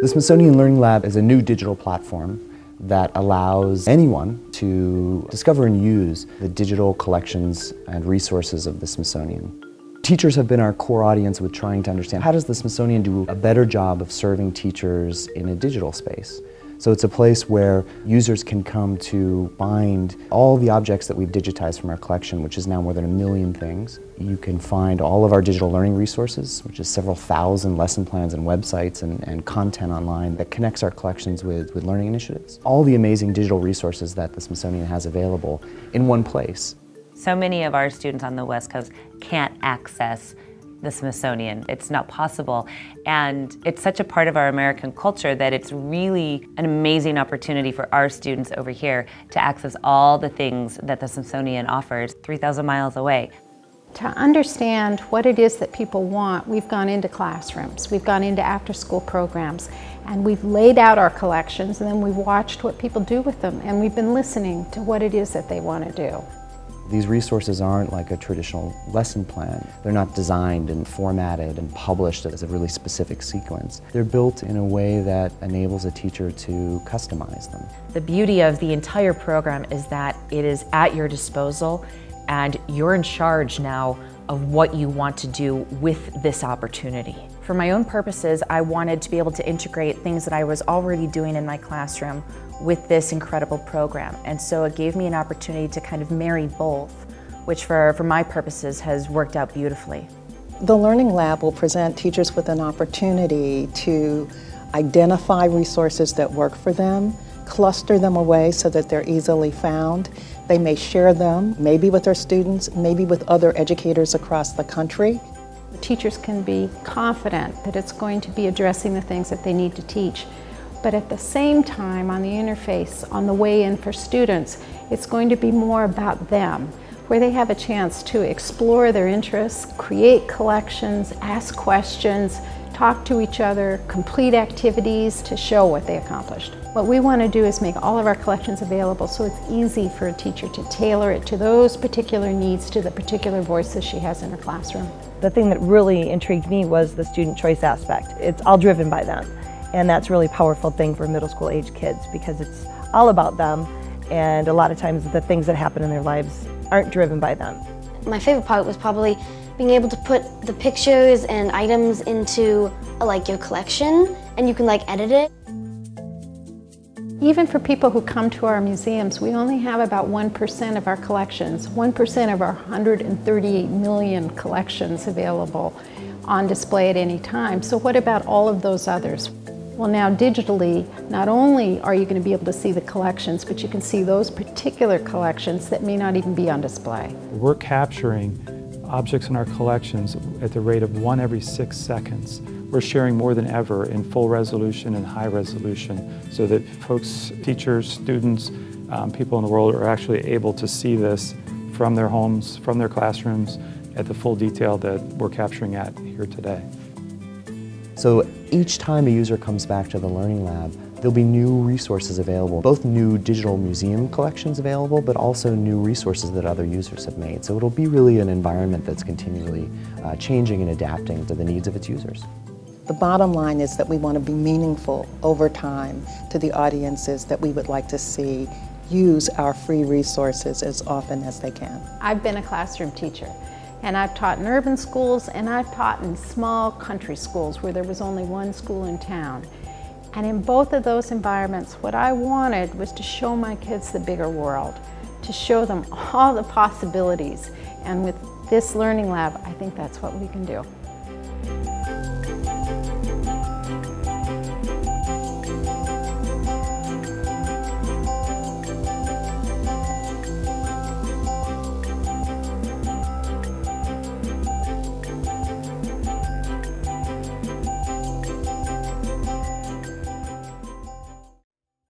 The Smithsonian Learning Lab is a new digital platform that allows anyone to discover and use the digital collections and resources of the Smithsonian. Teachers have been our core audience with trying to understand how does the Smithsonian do a better job of serving teachers in a digital space. So it's a place where users can come to find all the objects that we've digitized from our collection, which is now more than 1 million things. You can find all of our digital learning resources, which is several thousand lesson plans and websites and content online that connects our collections with learning initiatives. All the amazing digital resources that the Smithsonian has available in one place. So many of our students on the West Coast can't access the Smithsonian. It's not possible. And it's such a part of our American culture that it's really an amazing opportunity for our students over here to access all the things that the Smithsonian offers 3,000 miles away. To understand what it is that people want, we've gone into classrooms, we've gone into after-school programs, and we've laid out our collections, and then we've watched what people do with them, and we've been listening to what it is that they want to do. These resources aren't like a traditional lesson plan. They're not designed and formatted and published as a really specific sequence. They're built in a way that enables a teacher to customize them. The beauty of the entire program is that it is at your disposal and you're in charge now of what you want to do with this opportunity. For my own purposes, I wanted to be able to integrate things that I was already doing in my classroom with this incredible program. And so it gave me an opportunity to kind of marry both, which for my purposes has worked out beautifully. The Learning Lab will present teachers with an opportunity to identify resources that work for them, cluster them away so that they're easily found. They may share them, maybe with their students, maybe with other educators across the country. The teachers can be confident that it's going to be addressing the things that they need to teach. But at the same time, on the interface, on the way in for students, it's going to be more about them, where they have a chance to explore their interests, create collections, ask questions, talk to each other, complete activities to show what they accomplished. What we want to do is make all of our collections available so it's easy for a teacher to tailor it to those particular needs, to the particular voices she has in her classroom. The thing that really intrigued me was the student choice aspect. It's all driven by them. And that's a really powerful thing for middle school age kids because it's all about them, and a lot of times the things that happen in their lives aren't driven by them. My favorite part was probably being able to put the pictures and items into your collection, and you can edit it. Even for people who come to our museums, we only have about 1% of our collections, 1% of our 138 million collections available on display at any time. So what about all of those others? Well, now digitally, not only are you going to be able to see the collections, but you can see those particular collections that may not even be on display. We're capturing objects in our collections at the rate of 1 every 6 seconds. We're sharing more than ever in full resolution and high resolution so that folks, teachers, students, people in the world are actually able to see this from their homes, from their classrooms, at the full detail that we're capturing at here today. So each time a user comes back to the Learning Lab, there'll be new resources available, both new digital museum collections available, but also new resources that other users have made. So it'll be really an environment that's continually changing and adapting to the needs of its users. The bottom line is that we want to be meaningful over time to the audiences that we would like to see use our free resources as often as they can. I've been a classroom teacher, and I've taught in urban schools, and I've taught in small country schools where there was only one school in town. And in both of those environments, what I wanted was to show my kids the bigger world, to show them all the possibilities. And with this Learning Lab, I think that's what we can do.